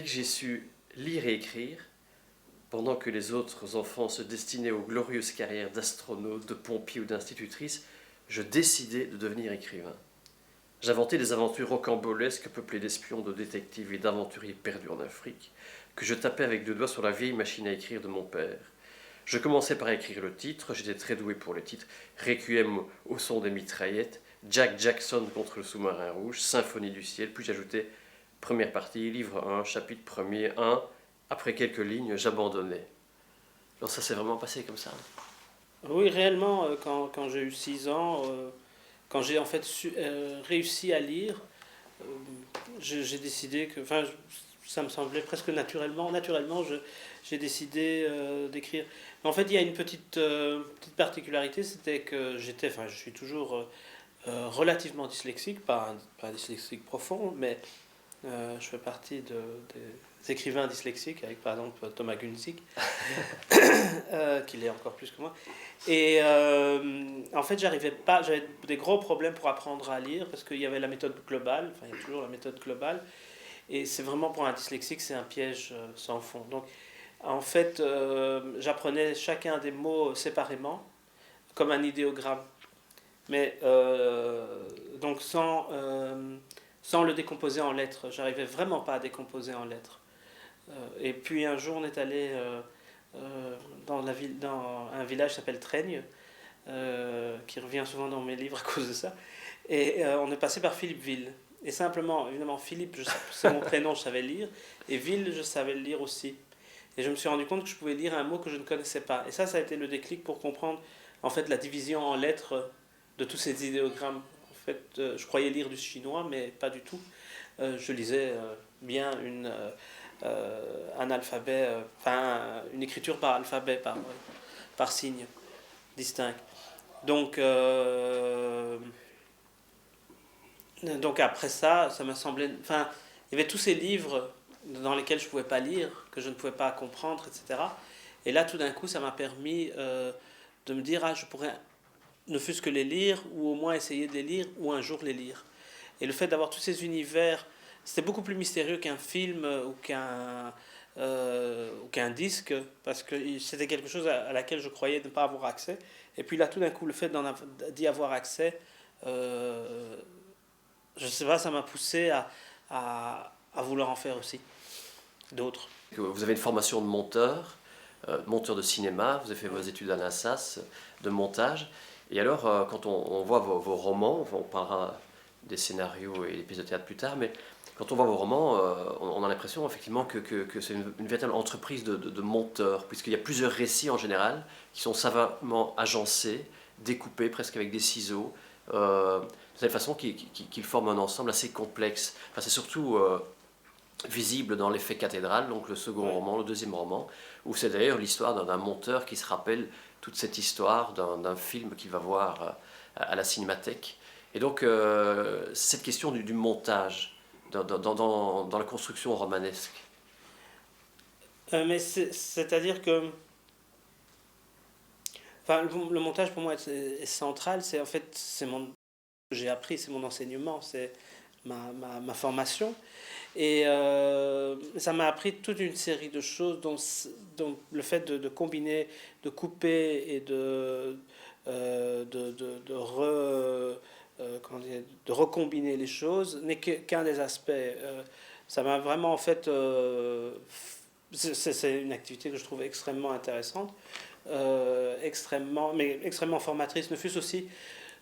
J'ai su lire et écrire pendant que les autres enfants se destinaient aux glorieuses carrières d'astronautes, de pompiers ou d'institutrices. Je décidai de devenir écrivain. J'inventais des aventures rocambolesques peuplées d'espions, de détectives et d'aventuriers perdus en Afrique, que je tapais avec 2 doigts sur la vieille machine à écrire de mon père. Je commençais par écrire le titre, j'étais très doué pour les titres: Requiem au son des mitraillettes, Jack Jackson contre le sous-marin rouge, Symphonie du ciel, puis j'ajoutais première partie, livre 1, chapitre 1er, 1. Après quelques lignes, j'abandonnais. Alors ça s'est vraiment passé comme ça. Oui, réellement, quand j'ai eu 6 ans, quand j'ai en fait réussi à lire, euh, j'ai décidé que, enfin, ça me semblait presque naturellement, j'ai décidé d'écrire. Mais en fait, il y a une petite particularité, c'était que enfin, je suis toujours relativement dyslexique, pas un dyslexique profond, mais je fais partie des écrivains dyslexiques, avec par exemple Thomas Gunzig, qui l'est encore plus que moi. Et en fait, j'avais des gros problèmes pour apprendre à lire parce qu'il y avait la méthode globale, enfin il y a toujours la méthode globale, et c'est vraiment pour un dyslexique, c'est un piège sans fond. Donc en fait, j'apprenais chacun des mots séparément, comme un idéogramme, mais donc sans le décomposer en lettres. J'arrivais vraiment pas à décomposer en lettres. Et puis un jour, on est allé dans un village qui s'appelle Traigne, qui revient souvent dans mes livres à cause de ça. Et on est passé par Philippeville. Et simplement, évidemment, Philippe, c'est mon prénom, je savais lire. Et Ville, je savais le lire aussi. Et je me suis rendu compte que je pouvais lire un mot que je ne connaissais pas. Et ça a été le déclic pour comprendre en fait la division en lettres de tous ces idéogrammes. En fait, je croyais lire du chinois, mais pas du tout. Je lisais bien un alphabet, enfin une écriture par alphabet, par signe distinct. Donc, donc après ça m'a semblé. Enfin, il y avait tous ces livres dans lesquels je ne pouvais pas lire, que je ne pouvais pas comprendre, etc. Et là, tout d'un coup, ça m'a permis de me dire, ah, je pourrais ne fût-ce que les lire, ou au moins essayer de les lire, ou un jour les lire. Et le fait d'avoir tous ces univers, c'était beaucoup plus mystérieux qu'un film ou qu'un disque, parce que c'était quelque chose à laquelle je croyais ne pas avoir accès. Et puis là, tout d'un coup, le fait d'y avoir accès, euh, je sais pas, ça m'a poussé à vouloir en faire aussi d'autres. Vous avez une formation de monteur, monteur de cinéma, vous avez fait vos études à l'INSAS de montage. Et alors, quand on voit vos romans, on parlera des scénarios et des pièces de théâtre plus tard, mais quand on voit vos romans, on a l'impression effectivement que c'est une véritable entreprise de monteur, puisqu'il y a plusieurs récits en général qui sont savamment agencés, découpés presque avec des ciseaux, de telle façon qu'ils forment un ensemble assez complexe. Enfin, c'est surtout visible dans l'effet cathédrale, donc le second roman, le deuxième roman, où c'est d'ailleurs l'histoire d'un monteur qui se rappelle toute cette histoire d'un film qu'il va voir à la cinémathèque. Et donc, cette question du montage dans la construction romanesque. Mais c'est-à-dire que enfin, le montage pour moi est central. C'est en fait c'est mon que j'ai appris, c'est mon enseignement, c'est ma formation. Et ça m'a appris toute une série de choses, dont le fait de combiner, de couper et de recombiner les choses n'est qu'un des aspects. Ça m'a vraiment en fait. C'est une activité que je trouve extrêmement intéressante, extrêmement formatrice, ne fût-ce aussi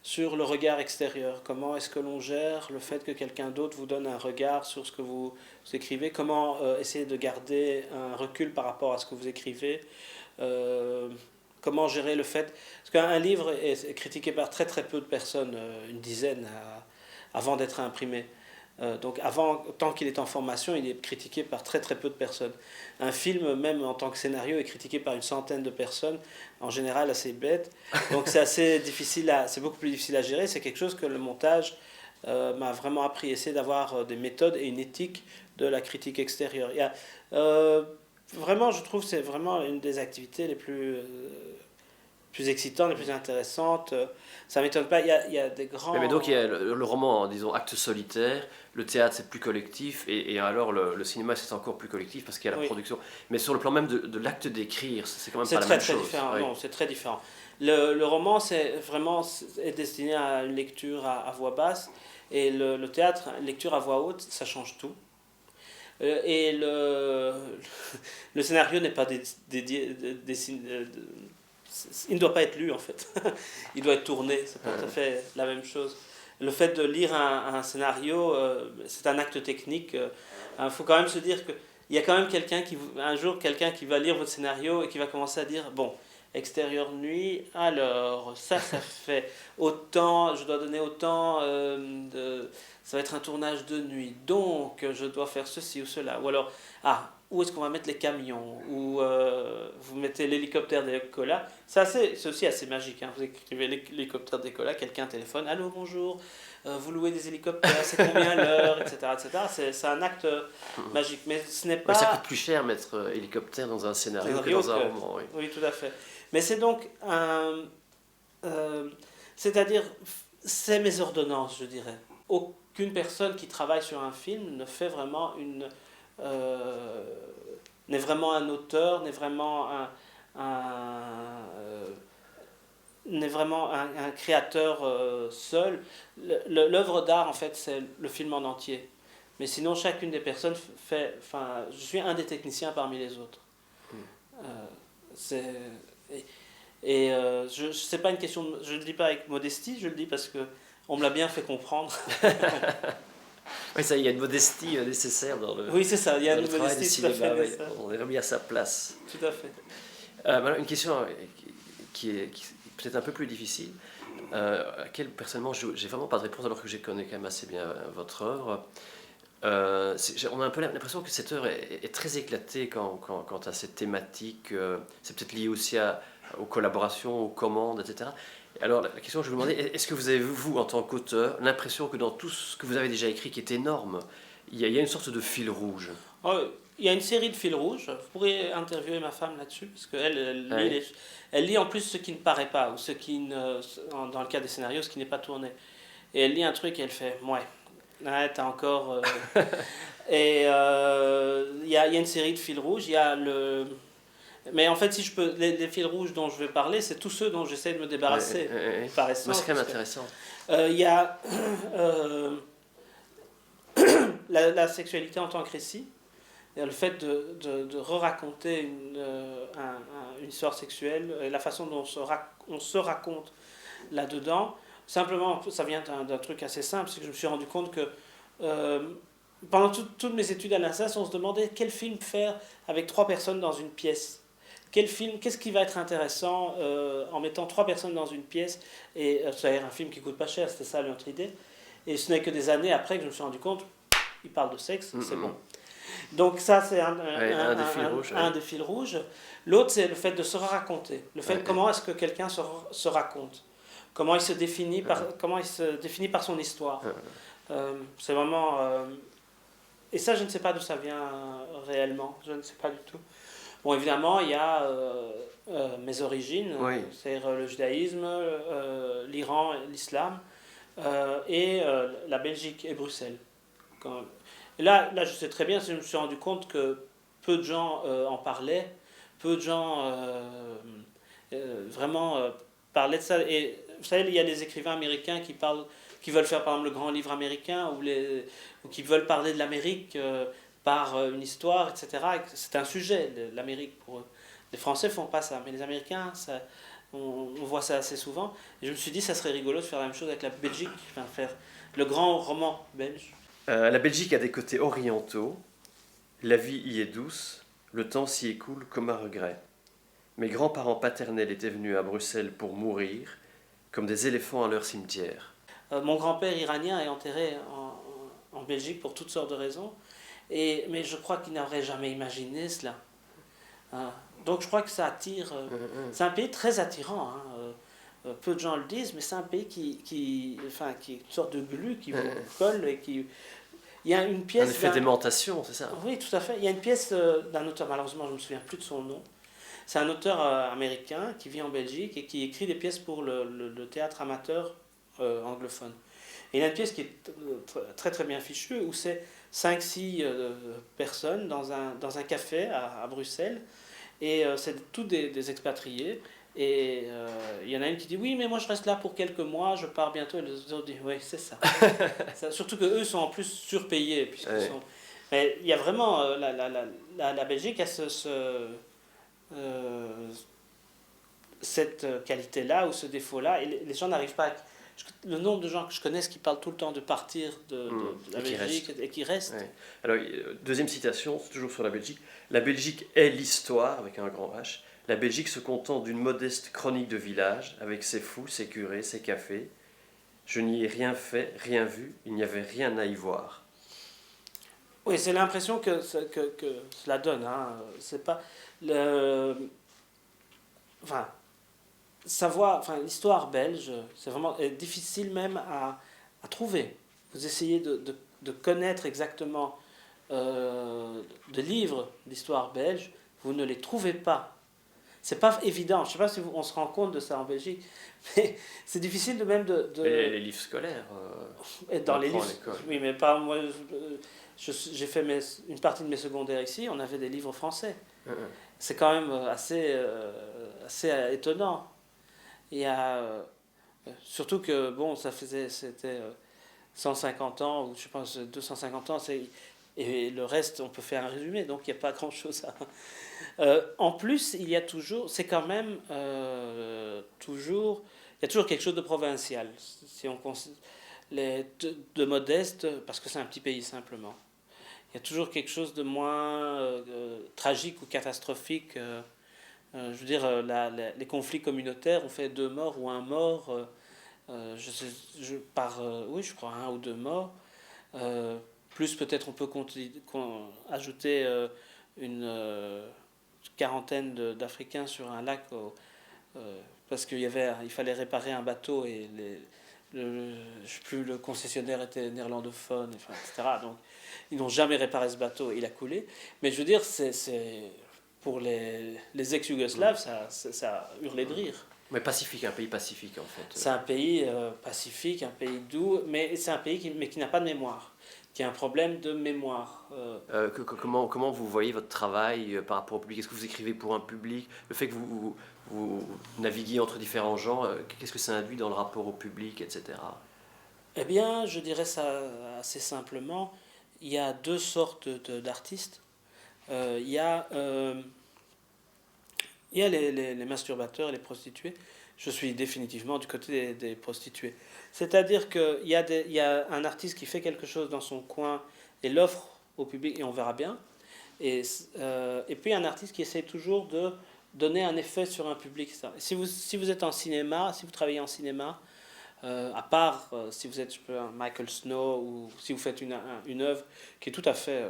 sur le regard extérieur. Comment est-ce que l'on gère le fait que quelqu'un d'autre vous donne un regard sur ce que vous écrivez? Comment essayer de garder un recul par rapport à ce que vous écrivez? Euh, Comment gérer le fait... Parce qu'un livre est critiqué par très très peu de personnes, une dizaine, avant d'être imprimé. Donc tant qu'il est en formation, il est critiqué par très très peu de personnes. Un film, même en tant que scénario, est critiqué par une centaine de personnes, en général assez bête. Donc c'est beaucoup plus difficile à gérer. C'est quelque chose que le montage m'a vraiment appris. Essayer d'avoir des méthodes et une éthique de la critique extérieure. Vraiment, je trouve que c'est vraiment une des activités les plus plus excitantes, les plus intéressantes. Ça m'étonne pas, il y a des grands... Mais donc il y a le roman, disons, acte solitaire, le théâtre c'est plus collectif, et alors le cinéma c'est encore plus collectif parce qu'il y a la Oui. production. Mais sur le plan même de l'acte d'écrire, c'est quand même C'est pas la très même très chose. différent. Oui. Non, c'est très différent. Le roman, est destiné à une lecture à voix basse, et le théâtre, lecture à voix haute, ça change tout. Et le scénario n'est pas dédié, il ne doit pas être lu en fait. Il doit être tourné, c'est pas tout à fait la même chose. Le fait de lire un scénario, c'est un acte technique. Il faut quand même se dire que il y a quand même un jour quelqu'un qui va lire votre scénario et qui va commencer à dire bon, extérieur nuit, alors ça fait autant, je dois donner autant ça va être un tournage de nuit, donc je dois faire ceci ou cela. Ou alors, où est-ce qu'on va mettre les camions? Ou vous mettez l'hélicoptère d'Ecola. C'est aussi assez magique. Hein. Vous écrivez l'hélicoptère d'Ecola, quelqu'un téléphone, allô, bonjour, vous louez des hélicoptères, c'est combien l'heure, etc. C'est un acte magique. Mais ce n'est pas... Mais ça coûte plus cher mettre hélicoptère dans un scénario que dans un roman. Oui. Oui, tout à fait. Mais c'est donc c'est-à-dire, c'est mes ordonnances, je dirais. Aucune personne qui travaille sur un film ne fait vraiment n'est vraiment un auteur, n'est vraiment n'est vraiment un créateur seul. L'œuvre d'art, en fait, c'est le film en entier. Mais sinon, chacune des personnes fait... Enfin, je suis un des techniciens parmi les autres. C'est... C'est pas une question... Je ne le dis pas avec modestie, je le dis parce que on me l'a bien fait comprendre. Oui, ça, il y a une modestie nécessaire dans le, oui, c'est ça, il y a une travail du modestie tout à cinéma. fait Oui, nécessaire. on est remis à sa place. Tout à fait. Maintenant, une question qui est peut-être un peu plus difficile, à laquelle personnellement j'ai vraiment pas de réponse alors que je connais quand même assez bien votre œuvre. On a un peu l'impression que cette œuvre est très éclatée quant à cette thématique. C'est peut-être lié aussi aux collaborations, aux commandes, etc. Alors la question que je vais vous demander, est-ce que vous avez, vous, en tant qu'auteur, l'impression que dans tout ce que vous avez déjà écrit, qui est énorme, il y a une sorte de fil rouge? Il y a une série de fils rouges. Vous pourrez interviewer ma femme là-dessus, parce qu'elle Ouais. elle lit en plus ce qui ne paraît pas, ou ce qui dans le cas des scénarios, ce qui n'est pas tourné. Et elle lit un truc et elle fait ouais, t'as encore. Et il y a une série de fils rouges. Il y a le. Mais en fait, si je peux, les fils rouges dont je vais parler, c'est tous ceux dont j'essaie de me débarrasser par essence. C'est quand même intéressant. Il y a la sexualité en tant que récit, le fait de re-raconter une histoire sexuelle, et la façon dont on se raconte là-dedans. Simplement, ça vient d'un truc assez simple, c'est que je me suis rendu compte que pendant toutes mes études à l'INSAS, on se demandait quel film faire avec 3 personnes dans une pièce. Qu'est-ce qui va être intéressant en mettant 3 personnes dans une pièce, et c'est un film qui coûte pas cher, c'était ça notre idée. Et ce n'est que des années après que je me suis rendu compte, il parle de sexe, c'est bon. Donc ça, c'est un des fils rouges. L'autre, c'est le fait de se raconter. Le fait comment est-ce que quelqu'un se raconte. Comment il se définit par son histoire. C'est vraiment... et ça, je ne sais pas d'où ça vient réellement. Je ne sais pas du tout. Bon, évidemment, il y a mes origines, c'est-à-dire le judaïsme, l'Iran, l'islam, et la Belgique et Bruxelles. Et là, je sais très bien, je me suis rendu compte que peu de gens en parlaient, peu de gens vraiment parlaient de ça. Et vous savez, il y a des écrivains américains qui veulent faire par exemple le grand livre américain, ou qui veulent parler de l'Amérique par une histoire, etc. C'est un sujet, l'Amérique, pour eux. Les Français ne font pas ça, mais les Américains, on voit ça assez souvent. Et je me suis dit, ça serait rigolo de faire la même chose avec la Belgique, enfin, faire le grand roman belge. La Belgique a des côtés orientaux, la vie y est douce, le temps s'y écoule comme à regret. Mes grands-parents paternels étaient venus à Bruxelles pour mourir, comme des éléphants à leur cimetière. Mon grand-père iranien est enterré en Belgique pour toutes sortes de raisons, mais je crois qu'il n'aurait jamais imaginé cela. Donc je crois que ça attire. C'est un pays très attirant. Peu de gens le disent, mais c'est un pays qui est une sorte de glu qui vous colle et qui... Il y a une pièce... Un effet d'aimantation, c'est ça? Oui, tout à fait. Il y a une pièce d'un auteur, malheureusement je ne me souviens plus de son nom, C'est un auteur américain qui vit en Belgique et qui écrit des pièces pour le théâtre amateur anglophone. Et il a une pièce qui est très très bien fichue où c'est 5-6 personnes dans un café à Bruxelles. Et c'est tous des expatriés. Et il y en a une qui dit oui, mais moi je reste là pour quelques mois, je pars bientôt. Et les autres disent oui, c'est ça. Surtout qu'eux sont en plus surpayés. Ouais. Mais il y a vraiment la Belgique a cette qualité-là ou ce défaut-là. Et les gens n'arrivent pas à... Le nombre de gens que je connais qui parlent tout le temps de partir de la Belgique et qui restent. Ouais. Alors, deuxième citation, toujours sur la Belgique. La Belgique est l'histoire, avec un grand H. La Belgique se contente d'une modeste chronique de village, avec ses fous, ses curés, ses cafés. Je n'y ai rien fait, rien vu, il n'y avait rien à y voir. Oui, c'est l'impression que cela donne. Hein. C'est pas le... Enfin, l'histoire belge, c'est vraiment difficile même à trouver. Vous essayez de connaître exactement de livres d'histoire belge, vous ne les trouvez pas. C'est pas évident. Je ne sais pas si on se rend compte de ça en Belgique, mais c'est difficile de même de... Les livres scolaires. Dans les livres. Oui, mais pas moi. J'ai fait une partie de mes secondaires ici. On avait des livres français. C'est quand même assez étonnant. Il y a surtout que bon, c'était 150 ans ou je pense 250 ans. Et le reste, on peut faire un résumé. Donc il n'y a pas grand-chose à... en plus, il y a toujours, c'est quand même toujours, il y a toujours quelque chose de provincial. Si on de modeste, parce que c'est un petit pays simplement. Il y a toujours quelque chose de moins tragique ou catastrophique. Je veux dire, les conflits communautaires, on fait 2 morts ou 1 mort. Oui, je crois 1 ou 2 morts. Plus peut-être on peut ajouter une quarantaine d'Africains sur un lac parce qu'il fallait réparer un bateau et je ne sais plus, le concessionnaire était néerlandophone, etc. Donc ils n'ont jamais réparé ce bateau et il a coulé. Mais je veux dire, pour les ex-Yougoslaves, ça hurlait de rire. Mais pacifique, un pays pacifique en fait. C'est un pays pacifique, un pays doux, mais c'est un pays qui n'a pas de mémoire, qui a un problème de mémoire. Comment vous voyez votre travail par rapport au public? Est-ce que vous écrivez pour un public? Le fait que vous naviguiez entre différents gens, qu'est-ce que ça induit dans le rapport au public, etc. Eh bien, je dirais ça assez simplement. Il y a 2 sortes d'artistes. Il y a les masturbateurs et les prostituées. Je suis définitivement du côté des prostituées. C'est-à-dire qu'il y a un artiste qui fait quelque chose dans son coin et l'offre au public, et on verra bien. Et puis un artiste qui essaie toujours de donner un effet sur un public. Si vous êtes en cinéma, si vous travaillez en cinéma, à part si vous êtes un Michael Snow ou si vous faites une œuvre qui est tout à fait,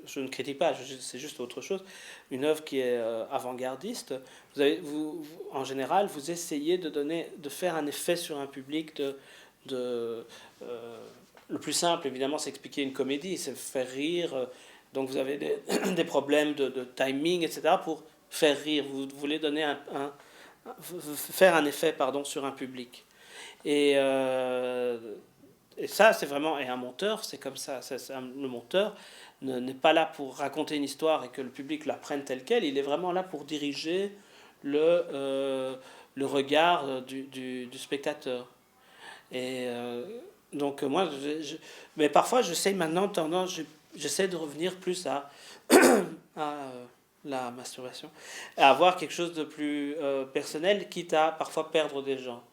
je ne critique pas, c'est juste autre chose, une œuvre qui est avant-gardiste, en général, vous essayez de faire un effet sur un public, le plus simple, évidemment, c'est expliquer une comédie, c'est faire rire, donc vous avez des problèmes de timing, etc., pour faire rire, vous voulez faire un effet sur un public. Et ça, c'est vraiment... Et un monteur, c'est comme ça. Le monteur n'est pas là pour raconter une histoire et que le public la prenne telle qu'elle. Il est vraiment là pour diriger le regard du spectateur. Et donc, moi... mais parfois, j'essaie maintenant, j'essaie de revenir plus à la masturbation, à avoir quelque chose de plus personnel, quitte à parfois perdre des gens.